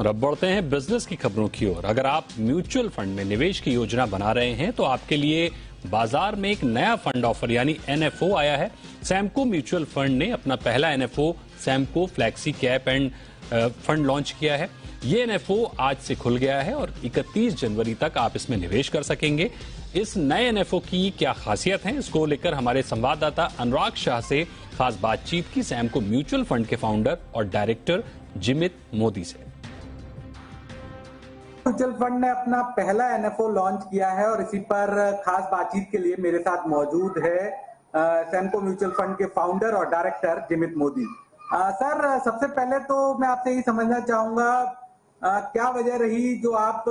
और अब बढ़ते हैं बिजनेस की खबरों की ओर। अगर आप म्यूचुअल फंड में निवेश की योजना बना रहे हैं तो आपके लिए बाजार में एक नया फंड ऑफर यानी एनएफओ आया है। सैमको म्यूचुअल फंड ने अपना पहला NFO Samco flexi cap end fund launch किया है। ये एनएफओ आज से खुल गया है और 31 जनवरी तक आप इसमें निवेश कर सकेंगे। इस नए एनएफओ की क्या खासियत है, इसको लेकर हमारे संवाददाता अनुराग शाह से खास बातचीत की सैमको म्यूचुअल फंड के फाउंडर और डायरेक्टर जिमित मोदी से। म्यूचुअल फंड ने अपना पहला एनएफओ लॉन्च किया है और इसी पर खास बातचीत के लिए मेरे साथ मौजूद है सैमको म्यूचुअल फंड के फाउंडर और डायरेक्टर जिमित मोदी। सर, सबसे पहले तो मैं आपसे यही समझना चाहूंगा, क्या वजह रही जो आप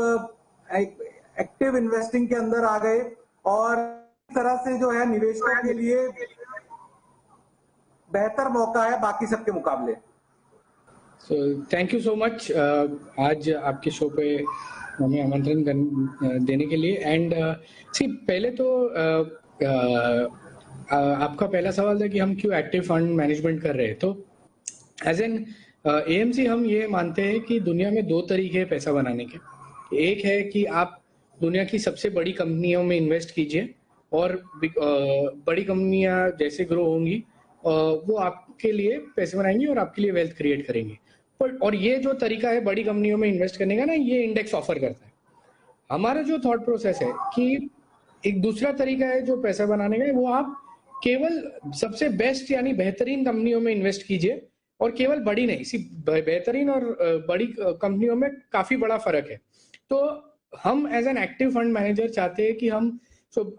एक्टिव इन्वेस्टिंग के अंदर आ गए और इस तरह से जो है निवेशकों के लिए बेहतर मौका है बाकी सबके मुकाबले। थैंक यू सो मच आज आपके शो पे हमें आमंत्रण देने के लिए। एंड पहले तो आपका पहला सवाल था कि हम क्यों एक्टिव फंड मैनेजमेंट कर रहे हैं। तो एज एन एएमसी हम ये मानते हैं कि दुनिया में दो तरीके हैं पैसा बनाने के। एक है कि आप दुनिया की सबसे बड़ी कंपनियों में इन्वेस्ट कीजिए और बड़ी कंपनियां जैसे ग्रो होंगी वो आपके लिए पैसे बनाएंगी और आपके लिए वेल्थ क्रिएट करेंगे। और ये जो तरीका है बड़ी कंपनियों में इन्वेस्ट करने का ना, ये इंडेक्स ऑफर करता है। हमारा जो थॉट प्रोसेस है कि एक दूसरा तरीका है जो पैसा बनाने का, वो आप केवल सबसे बेस्ट यानी बेहतरीन कंपनियों में इन्वेस्ट कीजिए और केवल बड़ी नहीं, सिर्फ बेहतरीन और बड़ी कंपनियों में काफी बड़ा फर्क है। तो हम as an active fund manager चाहते हैं कि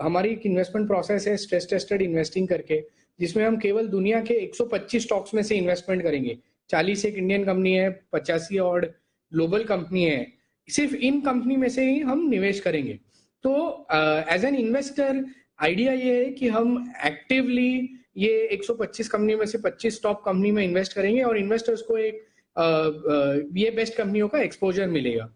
हमारी एक इन्वेस्टमेंट प्रोसेस है स्ट्रेस टेस्टेड इन्वेस्टिंग करके, जिसमें हम केवल दुनिया के 125 स्टॉक्स में से इन्वेस्टमेंट करेंगे। 40 एक इंडियन कंपनी है, 85 और ग्लोबल कंपनी है, सिर्फ इन कंपनी में से ही हम निवेश करेंगे। तो एज एन इन्वेस्टर आइडिया ये है कि हम एक्टिवली ये 125 कंपनी में से 25 टॉप कंपनी में इन्वेस्ट करेंगे और इन्वेस्टर्स को एक ये बेस्ट कंपनियों का एक्सपोजर मिलेगा।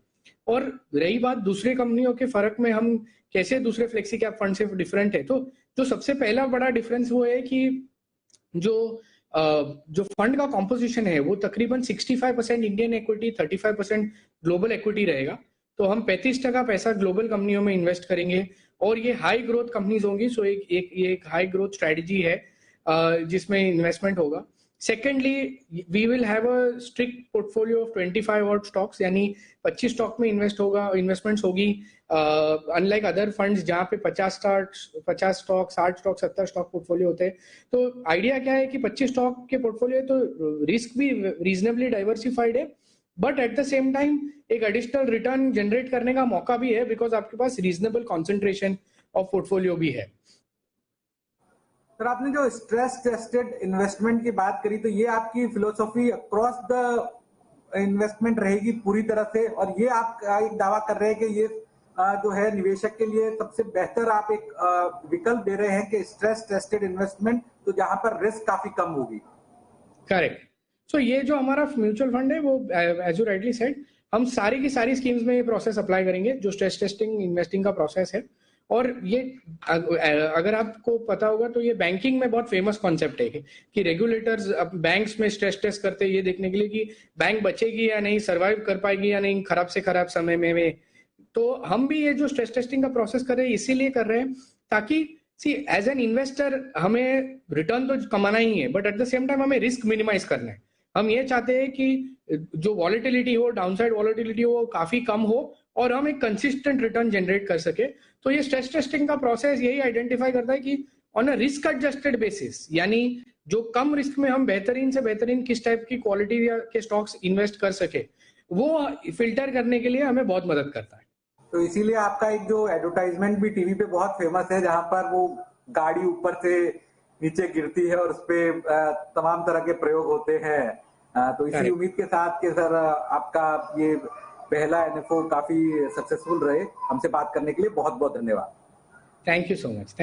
और रही बात दूसरे कंपनियों के फर्क में, हम कैसे दूसरे फ्लेक्सी कैप फंड से डिफरेंट है, तो जो सबसे पहला बड़ा डिफरेंस वो है कि जो फंड का कॉम्पोजिशन है वो तकरीबन 65% इंडियन इक्विटी, 35% ग्लोबल इक्विटी रहेगा। तो हम 35% पैसा ग्लोबल कंपनियों में इन्वेस्ट करेंगे और ये हाई ग्रोथ कंपनीज होंगी। सो एक हाई ग्रोथ स्ट्रेटजी है जिसमें इन्वेस्टमेंट होगा। Secondly, we will have a strict portfolio of 25 odd stocks, यानी 25 स्टॉक में इन्वेस्टमेंट्स होगी। अनलाइक अदर फंड्स जहाँ पे 50 स्टॉक, 60 स्टॉक, 70 स्टॉक पोर्टफोलियो होते हैं। तो आइडिया क्या है कि 25 स्टॉक के पोर्टफोलियो है तो रिस्क भी रीजनेबली डाइवर्सिफाइड है, but at the same time एक एडिशनल रिटर्न जनरेट करने का मौका भी है, बिकॉज आपके पास रीजनेबल कॉन्सेंट्रेशन ऑफ पोर्टफोलियो भी है। सर, आपने जो स्ट्रेस टेस्टेड इन्वेस्टमेंट की बात करी, तो ये आपकी फिलोसॉफी अक्रॉस द इन्वेस्टमेंट रहेगी पूरी तरह से, और ये आप एक दावा कर रहे हैं कि ये जो है निवेशक के लिए सबसे बेहतर आप एक विकल्प दे रहे हैं कि स्ट्रेस टेस्टेड इन्वेस्टमेंट, तो जहां पर रिस्क काफी कम होगी। करेक्ट। सो ये जो हमारा म्यूचुअल फंड है वो एज यू राइटली सेड, हम सारी की सारी स्कीम्स में ये प्रोसेस अप्लाई करेंगे जो स्ट्रेस टेस्टिंग इन्वेस्टिंग का प्रोसेस है। और ये अगर आपको पता होगा तो ये बैंकिंग में बहुत फेमस कॉन्सेप्ट है कि रेगुलेटर्स बैंक्स में स्ट्रेस टेस्ट करते हैं ये देखने के लिए कि बैंक बचेगी या नहीं, सर्वाइव कर पाएगी या नहीं खराब से खराब समय में। तो हम भी ये जो स्ट्रेस टेस्टिंग का प्रोसेस कर रहे हैं इसीलिए कर रहे हैं ताकि एज एन इन्वेस्टर हमें रिटर्न तो कमाना ही है, but at the same time हमें रिस्क मिनिमाइज करना है। हम ये चाहते हैं कि जो वॉलेटिलिटी हो, डाउनसाइड वॉलेटिलिटी हो, वो काफी कम हो और हम एक कंसिस्टेंट रिटर्न जनरेट कर सके। तो ये स्ट्रेस टेस्टिंग का प्रोसेस यही आइडेंटिफाई करता है कि on a risk adjusted basis, यानी जो कम रिस्क में हम बेहतरीन से बेहतरीन किस टाइप की क्वालिटी के स्टॉक्स इन्वेस्ट कर सके, वो फिल्टर करने के लिए हमें बहुत मदद करता है। तो इसीलिए आपका एक जो एडवर्टाइजमेंट भी टीवी पे बहुत फेमस है, जहां पर वो गाड़ी ऊपर से नीचे गिरती है और उस पे तमाम तरह के प्रयोग होते हैं। तो इसी उम्मीद के साथ कि सर आपका ये पहला एनएफओ काफी सक्सेसफुल रहे। हमसे बात करने के लिए बहुत बहुत धन्यवाद। Thank you so much.